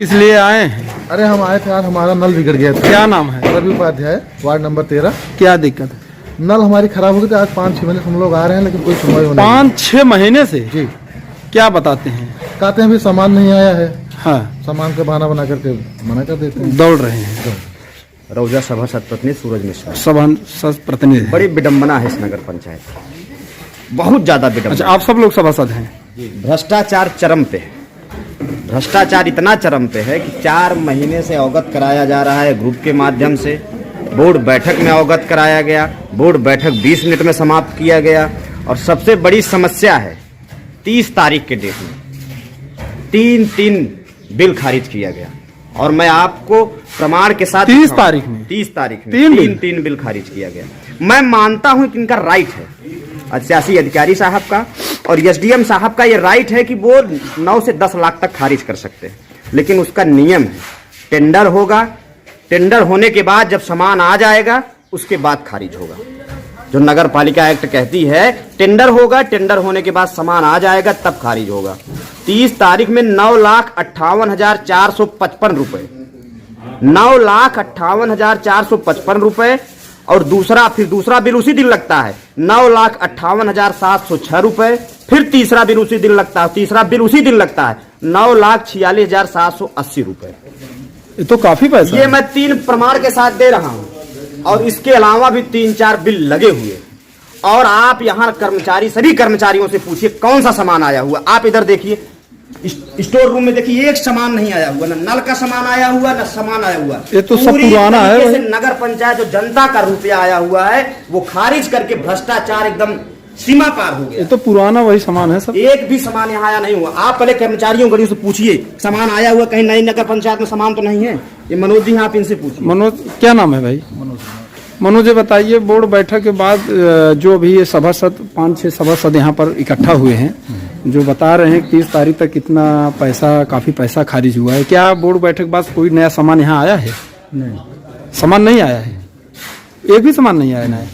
इसलिए आए हैं? अरे हम आए थे यार, हमारा नल बिगड़ गया था। क्या नाम है? Ravi Upadhyay, ward number 13। क्या दिक्कत है? नल हमारी खराब हो गई थी। आज 5-6 महीने से हम लोग आ रहे हैं, लेकिन कोई सुनवाई होने 5-6 महीने से? जी। क्या बताते हैं? कहते हैं अभी सामान नहीं आया है। हाँ, सामान का बहाना बना करके मना कर देते हैं। दौड़ रहे हैं। रौजा सभा सतपत्नी सूरज मिश्रा। सभा प्रतिनिधि। बड़ी विडंबना है इस नगर पंचायत, बहुत ज्यादा विडंबना। अच्छा, आप सब लोग सभासद हैं? भ्रष्टाचार चरम पे है। भ्रष्टाचार इतना चरम पे है कि 4 महीने से अवगत कराया जा रहा है ग्रुप के माध्यम से। बोर्ड बैठक में अवगत कराया गया, बोर्ड बैठक 20 मिनट में समाप्त किया गया। और सबसे बड़ी समस्या है 30 तारीख के डेट में 3 बिल खारिज किया गया। और मैं आपको प्रमाण के साथ 30 तारीख में 3 बिल खारिज किया गया। मैं मानता हूं कि इनका राइट है, सियासी अधिकारी साहब का और एसडीएम साहब का ये राइट है कि वो 9 से 10 लाख तक खारिज कर सकते हैं। लेकिन उसका नियम है, टेंडर होगा, टेंडर होने के बाद जब सामान आ जाएगा उसके बाद खारिज होगा। जो नगर पालिका एक्ट कहती है टेंडर होगा, टेंडर होने के बाद सामान आ जाएगा तब खारिज होगा। 30 तारीख में 9,58,455 रुपए, 9,58,455 रुपए। और दूसरा बिल उसी दिन लगता है 9,58,706 रुपए। फिर तीसरा बिल उसी दिन लगता है, तीसरा बिल उसी दिन लगता है 9,46,780 रुपए। ये तो काफी पैसा ये है। मैं 3 प्रमाण के साथ दे रहा हूं। और इसके अलावा भी 3-4 बिल लगे हुए। और आप यहाँ कर्मचारी, सभी कर्मचारियों से पूछिए कौन सा सामान आया हुआ। आप इधर देखिए, स्टोर रूम में देखिए, एक सामान नहीं आया हुआ, ना नल का सामान आया हुआ, ना सामान आया हुआ। ये तो सब पुराना है। नगर पंचायत जो जनता का रुपया आया हुआ है वो खारिज करके भ्रष्टाचार एकदम सीमा पार हो गया। ये तो पुराना वही सामान है सब। एक भी सामान यहाँ आया नहीं हुआ। आप पहले कर्मचारियों गड़ियों से पूछिए सामान आया हुआ कहीं नई नगर पंचायत में सामान तो नहीं है। ये मनोज जी हैं, आप इनसे पूछिए। मनोज, क्या नाम है भाई? मनोज जी बताइए, बोर्ड बैठक के बाद जो अभी ये सभासद 5-6 सभासद यहाँ पर इकट्ठा हुए हैं, जो बता रहे हैं 30 तारीख तक कितना पैसा, काफी पैसा खारिज हुआ है। क्या बोर्ड बैठक के बाद कोई नया सामान यहाँ आया है? नहीं, सामान नहीं आया है, एक भी सामान नहीं आया नया।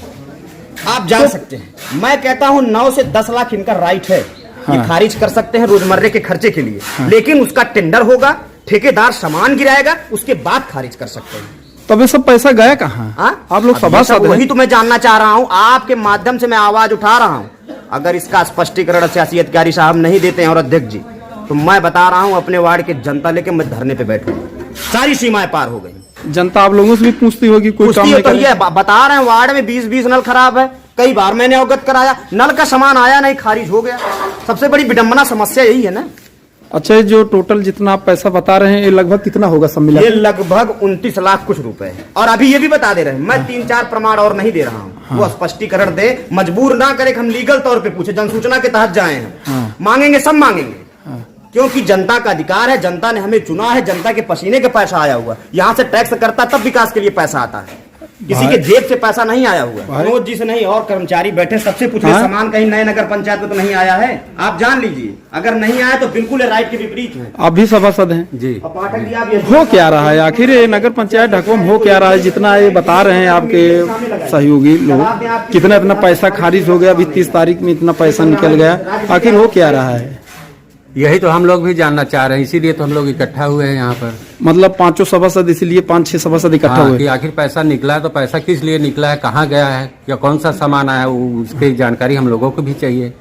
आप जान सकते हैं, मैं कहता हूं 9 से 10 लाख इनका राइट है। हाँ। ये खारिज कर सकते हैं रोजमर्रे के खर्चे के लिए। हाँ। लेकिन उसका टेंडर होगा, ठेकेदार सामान गिराएगा, उसके बाद खारिज कर सकते हैं। तब ये सब पैसा गया कहाँ? आप लोग सभासद वही तो मैं जानना चाह रहा हूं, आपके माध्यम से मैं आवाज उठा रहा हूं। अगर इसका स्पष्टीकरण सियासी अधिकारी साहब नहीं देते हैं और अध्यक्ष जी, तो मैं बता रहा हूं अपने वार्ड के जनता लेके मैं धरने पे बैठूंगा। सारी सीमाएं पार हो गई। जनता आप लोगों से भी पूछती होगी, कोई काम नहीं तो ये बता रहे हैं वार्ड में 20 नल खराब है। कई बार मैंने अवगत कराया, नल का सामान आया नहीं, खारिज हो गया। सबसे बड़ी विडंबना समस्या यही है ना। अच्छा, जो टोटल जितना आप पैसा बता रहे हैं ये लगभग कितना होगा सब मिला? ये लगभग 29 लाख कुछ रुपए है। और अभी ये भी बता दे रहे हैं, मैं 3-4 प्रमाण और नहीं दे रहा हूँ। हाँ। वो स्पष्टीकरण दे, मजबूर ना करे कि हम लीगल तौर पे पूछे, जनसूचना के तहत जाए हैं। हाँ। मांगेंगे, सब मांगेंगे। हाँ। क्योंकि जनता का अधिकार है, जनता ने हमें चुना है, जनता के पसीने के पैसा आया हुआ। यहाँ से टैक्स करता तब विकास के लिए पैसा आता है, किसी के जेब से पैसा नहीं आया हुआ। मनोज जी से नहीं, और कर्मचारी बैठे सबसे पूछे। हाँ? सामान कहीं नए नगर पंचायत में तो नहीं आया है, आप जान लीजिए। अगर नहीं आया तो बिल्कुल राइट के विपरीत है। आप भी सभासद हैं जी। पाठक जी, आप हो क्या रहा है आखिर ये नगर पंचायत ढकवा में हो क्या रहा है? जितना ये बता रहे हैं आपके सहयोगी लोग, कितना इतना पैसा खारिज हो गया, अभी 30 तारीख में इतना पैसा निकल गया, आखिर हो क्या रहा है? यही तो हम लोग भी जानना चाह रहे हैं, इसीलिए तो हम लोग इकट्ठा हुए हैं यहाँ पर। मतलब 5 सभासद, इसलिए 5-6 सभासद इकट्ठा हुए कि आखिर पैसा निकला है तो पैसा किस लिए निकला है, कहाँ गया है, या कौन सा सामान आया, उसकी जानकारी हम लोगों को भी चाहिए।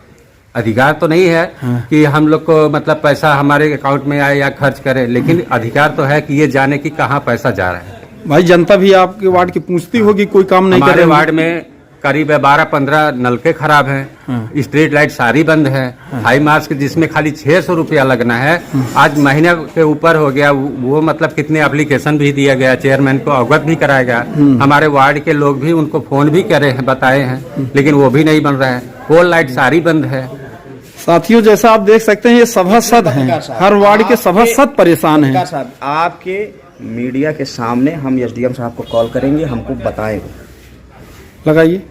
अधिकार तो नहीं है कि हम लोग को मतलब पैसा हमारे अकाउंट में आए या खर्च करे, लेकिन अधिकार तो है कि ये जाने की कहाँ पैसा जा रहा है। भाई, जनता भी आपके वार्ड की पूछती होगी, कोई काम नहीं कर रहे। हमारे वार्ड में करीब 12-15 नलके खराब हैं। स्ट्रीट लाइट सारी बंद है। हाई मास्क जिसमें खाली 600 रुपया लगना है, आज महीने के ऊपर हो गया। वो मतलब कितने एप्लीकेशन भी दिया गया, चेयरमैन को अवगत भी कराया गया। हमारे वार्ड के लोग भी उनको फोन भी करे हैं, बताए हैं, लेकिन वो भी नहीं बन रहा है। पोल लाइट सारी बंद है। साथियों, जैसा आप देख सकते हैं ये सभासद हैं, हर वार्ड के सभासद परेशान हैं। आपके मीडिया के सामने हम एसडीएम साहब को कॉल करेंगे, हमको बताएंगे, लगाइए,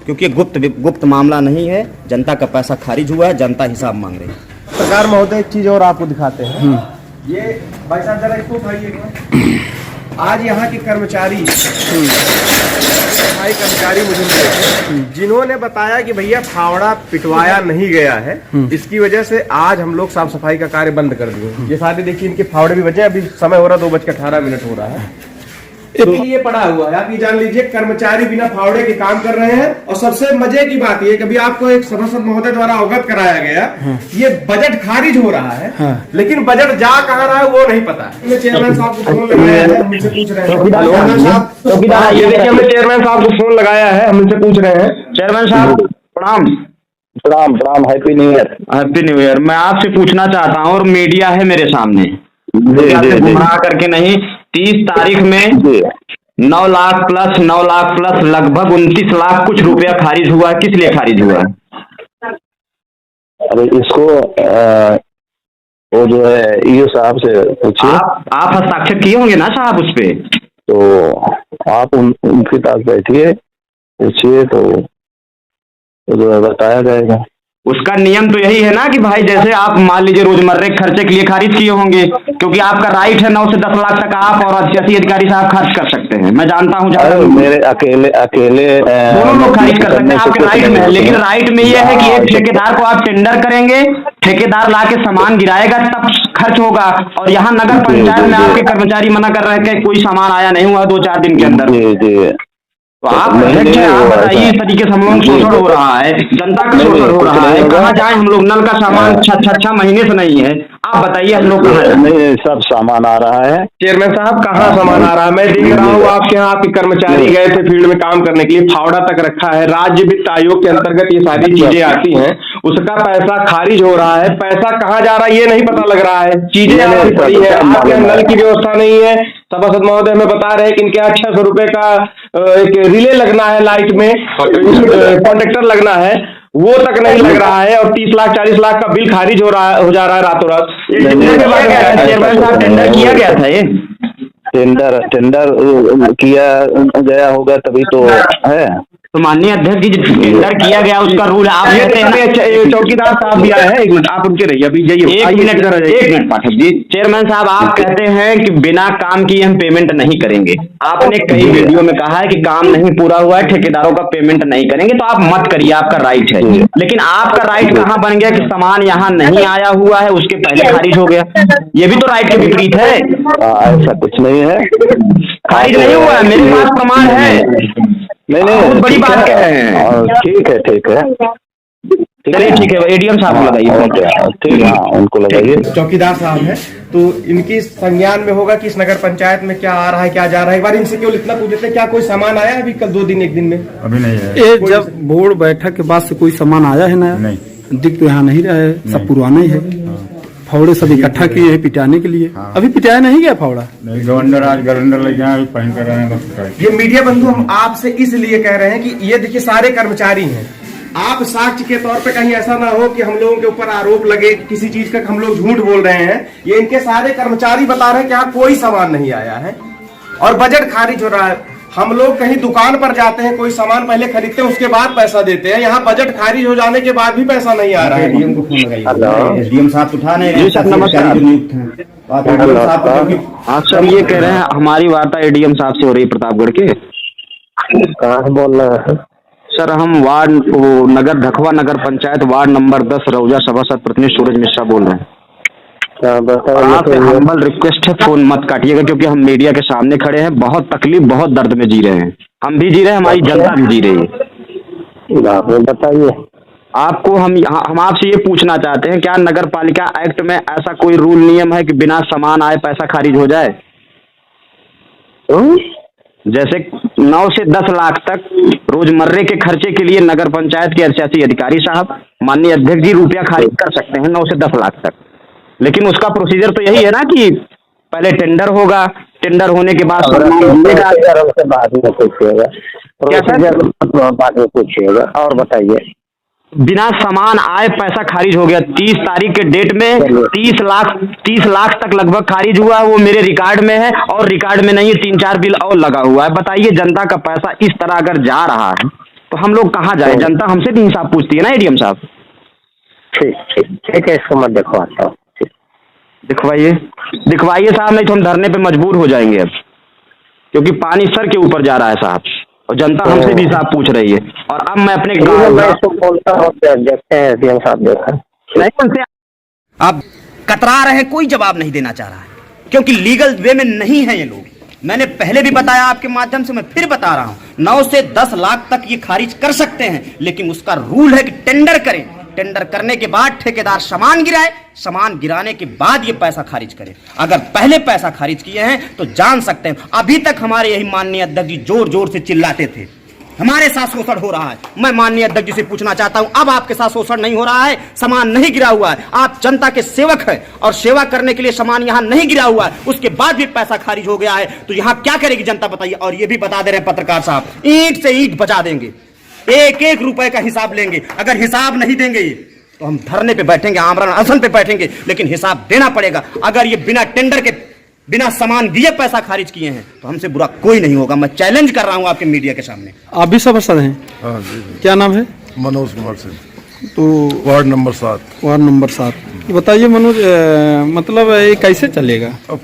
क्योंकि गुप्त मामला नहीं है। जनता का पैसा खारिज हुआ है, जनता हिसाब मांग रही है। सरकार महोदय एक चीज और आपको दिखाते हैं। ये भाई साहब जरा इसको उठाइए। आज यहाँ के कर्मचारी, सफाई कर्मचारी मुझे मिले, जिन्होंने बताया कि भैया फावड़ा पिटवाया नहीं गया है, इसकी वजह से आज हम लोग साफ सफाई का कार्य बंद कर दिए। ये सारे देखिए इनके फावड़े भी बचे, अभी समय हो रहा 2:18 हो रहा है, तो ये पड़ा हुआ है। आप ये जान लीजिए कर्मचारी बिना फावड़े के काम कर रहे हैं। और सबसे मजे की बात ये, कभी आपको एक सभासद महोदय द्वारा अवगत कराया गया, ये बजट खारिज हो रहा है, लेकिन बजट जा कहाँ रहा है वो नहीं पता। चेयरमैन साहब को फोन लगाया है, हम उनसे पूछ रहे हैं। ये देखिए हमने चेयरमैन साहब को फोन लगाया है, हम उनसे पूछ रहे हैं। चेयरमैन साहब प्रणाम। प्रणाम प्रणाम, happy new year. Happy new year. मैं आपसे पूछना चाहता हूँ, और मीडिया है मेरे सामने, गुमराह करके नहीं, 30 तारीख में 9 लाख प्लस लगभग 29 लाख कुछ रुपया खारिज हुआ है। किस लिए खारिज हुआ है? अरे इसको वो जो है ईओ साहब से पूछिए। आप हस्ताक्षर किए होंगे ना साहब उस पे? तो आप उनके पास बैठिए, पूछिए, तो जो है बताया जाएगा। उसका नियम तो यही है ना कि भाई जैसे आप मान लीजिए रोजमर्रे के खर्चे के लिए खारिज किए होंगे, क्योंकि आपका राइट है 9 से 10 लाख तक आप और 80 अधिकारी साहब खर्च कर सकते हैं। मैं जानता हूँ मेरे अकेले दोनों लोग खारिज कर सकते हैं, आपके राइट में है। लेकिन राइट में यह है कि एक ठेकेदार को आप टेंडर करेंगे, ठेकेदार ला के सामान गिराएगा तब खर्च होगा। और यहाँ नगर पंचायत में आपके कर्मचारी मना कर रहे हैं कि कोई सामान आया नहीं हुआ 2-4 दिन के अंदर। तो आप अध्यक्ष हैं, आप बताइए, इस तरीके से हम लोग शोषण हो रहा है, जनता का शोषण हो रहा है। कहाँ जाए हम लोग? नल का सामान 6 महीने से नहीं है। आप बताइए हम लोग कहाँ जाए? नहीं, सब सामान आ रहा है। चेयरमैन साहब कहाँ सामान आ रहा है? मैं देख रहा हूँ आपके यहाँ आपके कर्मचारी गए थे फील्ड में काम करने के लिए, फावड़ा तक रखा है। राज्य वित्त आयोग के अंतर्गत ये सारी चीजें आती हैं, उसका पैसा खारिज हो रहा है। पैसा कहाँ जा रहा है ये नहीं पता लग रहा है। चीजें आपकी पड़ी है, आपके यहाँ नल की व्यवस्था नहीं है। सभासद महोदय हमें बता रहे हैं कि इनके यहाँ 600 रुपए का एक रिले लगना है, लाइट में कॉन्ट्रेक्टर लगना है, वो तक नहीं लग रहा है। और 30 लाख 40 लाख का बिल खारिज हो जा रहा है रातों रात। चेयरमैन साहब टेंडर किया गया था, ये टेंडर किया गया होगा तभी तो है। तो माननीय अध्यक्ष जी, टेंडर किया गया उसका रूल आप कहते हैं। चौकीदार साहब भी आए हैं, एक मिनट आप उनके रहिए, अभी जाइए। एक मिनट पाठक जी। चेयरमैन साहब आप कहते हैं कि बिना काम किए हम पेमेंट नहीं करेंगे। आपने कई वीडियो में कहा है कि काम नहीं पूरा हुआ है, ठेकेदारों का पेमेंट नहीं करेंगे, तो आप मत करिए, आपका राइट है। लेकिन आपका राइट कहाँ बन गया कि सामान यहाँ नहीं आया हुआ है, उसके पहले खारिज हो गया? ये भी तो राइट के विपरीत है। ऐसा कुछ नहीं है, खारिज नहीं हुआ है, मेरे पास प्रमाण है। नहीं बहुत बड़ी बात कह रहे हैं। ठीक है चलिए ठीक है, एडीएम साहब को लगाइए। ठीक है, उनको लगाइए। चौकीदार साहब हैं, तो इनकी संज्ञान में होगा कि इस नगर पंचायत में क्या आ रहा है, क्या जा रहा है। एक बार इनसे केवल इतना पूछ लेते हैं, क्या कोई सामान आया है अभी कल 2 दिन 1 दिन में? अभी नहीं है। ये जब बोर्ड बैठक के बाद से कोई सामान आया है नया? नहीं, दिख तो यहाँ नहीं रहा है, सब पुराना ही है। फावड़े सब इकट्ठा किए हैं पिटाने के लिए। अभी पिटाया नहीं गया फावड़ा? गवर्नर आज गवर्नर लेके आए, पहन कर रहे हैं। ये मीडिया बंधु हम आपसे इसलिए कह रहे हैं कि ये देखिए सारे कर्मचारी हैं, आप साक्ष्य के तौर पे कहीं ऐसा ना हो कि हम लोगों के ऊपर आरोप लगे किसी चीज का हम लोग झूठ बोल रहे हैं। ये इनके सारे कर्मचारी बता रहे हैं कि यहाँ कोई सामान नहीं आया है और बजट खारिज हो रहा है। हम लोग कहीं दुकान पर जाते हैं, कोई सामान पहले खरीदते हैं, उसके बाद पैसा देते हैं। यहाँ बजट खारिज हो जाने के बाद भी पैसा नहीं आ रहा है। एडीएम को फोन लगाइए, एडीएम साहब उठा नहीं रहे, कर्मचारी जो नियुक्त हैं। हाँ सर, ये कह रहे हैं हमारी वार्ता एडीएम साहब से हो रही है प्रतापगढ़ के। कहाँ से बोल रहे हैं सर? हम वार्ड नगर धखवा नगर पंचायत वार्ड नंबर 10 रौजा सभासद प्रतिनिधि सूरज मिश्रा बोल रहे हैं। आपसे हम्बल रिक्वेस्ट है, फोन मत काटिएगा, क्योंकि हम मीडिया के सामने खड़े हैं, बहुत तकलीफ बहुत दर्द में जी रहे हैं। हम भी जी रहे हैं, हमारी जनता भी जी रही है। बताइए। आपको हम आपसे ये पूछना चाहते हैं, क्या नगर पालिका एक्ट में ऐसा कोई रूल नियम है कि बिना सामान आए पैसा खारिज हो जाए? जैसे 9 से 10 लाख तक रोजमर्रे के खर्चे के लिए नगर पंचायत के 80 अधिकारी साहब, माननीय अध्यक्ष जी, रुपया खारिज कर सकते हैं 9 से 10 लाख तक। लेकिन उसका प्रोसीजर तो यही है ना कि पहले टेंडर होगा, टेंडर होने के बाद बाद में पूछिएगा। और बताइए। बिना सामान आए पैसा खारिज हो गया 30 तारीख के डेट में। 30 लाख तक लगभग खारिज हुआ, वो मेरे रिकॉर्ड में है। और रिकॉर्ड में नहीं है, 3-4 बिल और लगा हुआ है। बताइए, जनता का पैसा इस तरह अगर जा रहा है तो हम लोग कहाँ जाए? जनता हमसे भी हिसाब पूछती है ना एडीएम साहब। ठीक है, इसको मैं दिखवाता हूँ। दिखवाइए साहब, नहीं तो हम धरने पे मजबूर हो जाएंगे अब। क्योंकि पानी सर के ऊपर जा रहा है साहब, और जनता हमसे भी साहब पूछ रही है। और अब मैं अपने बोलता हूँ देखते हैं डीएम साहब देखा नहीं, आप कतरा रहे, कोई जवाब नहीं देना चाह रहा है, क्योंकि लीगल वे में नहीं है ये लोग। मैंने पहले भी बताया आपके माध्यम से, मैं फिर बता रहा हूं, 9 से 10 लाख तक ये खारिज कर सकते हैं, लेकिन उसका रूल है कि टेंडर करें, टेंडर करने के बाद ठेकेदार सामान गिराए, सामान गिराने के बाद ये पैसा खारिज करे। अगर पहले पैसा खारिज किए हैं तो जान सकते हैं। अभी तक हमारे यही माननीय अध्यक्ष जी जोर जोर से चिल्लाते थे हमारे साथ शोषण हो रहा है। मैं माननीय अध्यक्ष जी से पूछना चाहता हूं, अब आपके साथ शोषण नहीं हो रहा है, सामान नहीं गिरा हुआ है, आप जनता के सेवक हैं और सेवा करने के लिए सामान यहां नहीं गिरा हुआ है, उसके बाद भी पैसा खारिज हो गया है, तो यहां क्या करेगी जनता बताइए। और ये भी बता दे रहे हैं पत्रकार साहब, ईंट से ईंट बचा देंगे, एक एक रुपए का हिसाब लेंगे। अगर हिसाब नहीं देंगे तो हम धरने पे बैठेंगे, आमरण अनशन पे बैठेंगे, लेकिन हिसाब देना पड़ेगा। अगर ये बिना टेंडर के, बिना सामान दिए पैसा खारिज किए हैं तो हमसे बुरा कोई नहीं होगा। मैं चैलेंज कर रहा हूं आपके मीडिया के सामने। आप भी सभासद हैं? हाँ जी, क्या नाम है? मनोज कुमार सिंह, तो वार्ड नंबर 7। Ward number 7। बताइए मनोज, मतलब ये कैसे चलेगा? अब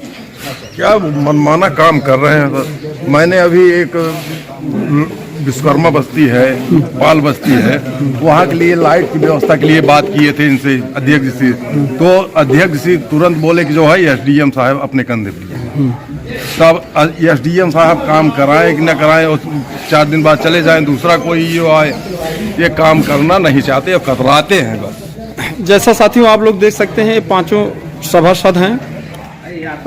क्या मनमाना काम कर रहे हैं सर। मैंने अभी एक विश्वकर्मा बस्ती है, पाल बस्ती है, वहाँ के लिए लाइट की व्यवस्था के लिए बात किए थे इनसे, अध्यक्ष जी से, तो अध्यक्ष जी तुरंत बोले कि जो है एसडीएम साहब अपने कंधे पे लिए। तब एसडीएम साहब काम कराएं कि न कराएं, और 4 दिन बाद चले जाएं, दूसरा कोई ये आए, ये काम करना नहीं चाहते और कतराते हैं बस। जैसा साथियों आप लोग देख सकते हैं, 5 सभासद हैं।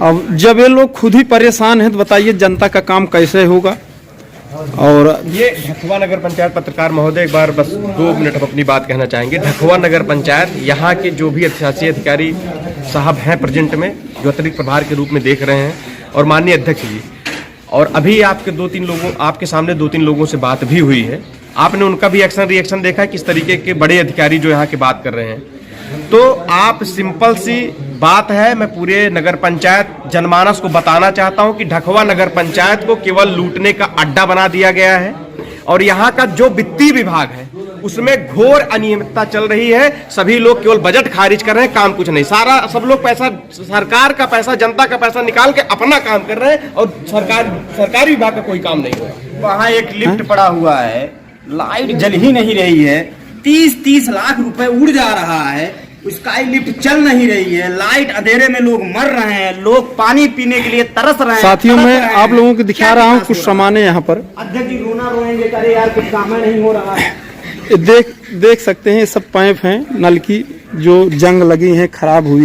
अब जब ये लोग खुद ही परेशान हैं तो बताइए जनता का काम कैसे होगा। और ये ढखवा नगर पंचायत, पत्रकार महोदय एक बार बस 2 मिनट हम अपनी बात कहना चाहेंगे। ढखवा नगर पंचायत, यहाँ के जो भी शासी अधिकारी साहब हैं प्रेजेंट में, जो अतिरिक्त प्रभार के रूप में देख रहे हैं, और माननीय अध्यक्ष जी, और अभी आपके सामने 2-3 लोगों से बात भी हुई है, आपने उनका भी रिएक्शन देखा है, किस तरीके के बड़े अधिकारी जो यहाँ की बात कर रहे हैं। तो आप सिंपल सी बात है, मैं पूरे नगर पंचायत जनमानस को बताना चाहता हूं कि ढखवा नगर पंचायत को केवल लूटने का अड्डा बना दिया गया है, और यहाँ का जो वित्तीय विभाग है उसमें घोर अनियमितता चल रही है। सभी लोग केवल बजट खारिज कर रहे हैं, काम कुछ नहीं। सब लोग पैसा, सरकार का पैसा, जनता का पैसा निकाल के अपना काम कर रहे हैं, और सरकारी विभाग का कोई काम नहीं हो रहा। वहाँ एक लिफ्ट पड़ा हुआ है, लाइट जल ही नहीं रही है, 30-30 लाख रुपए उड़ जा रहा है, स्काई लिफ्ट चल नहीं रही है, लाइट अंधेरे में लोग मर रहे हैं, लोग पानी पीने के लिए तरस रहे हैं। साथियों मैं आप लोगों को दिखा रहा हूँ कुछ सामान है यहाँ पर। अध्यक्ष जी रोना रोएंगे, अरे यार कुछ काम नहीं हो रहा है। देख सकते हैं, सब पाइप हैं नल की, जो जंग लगी हैं, खराब हुई।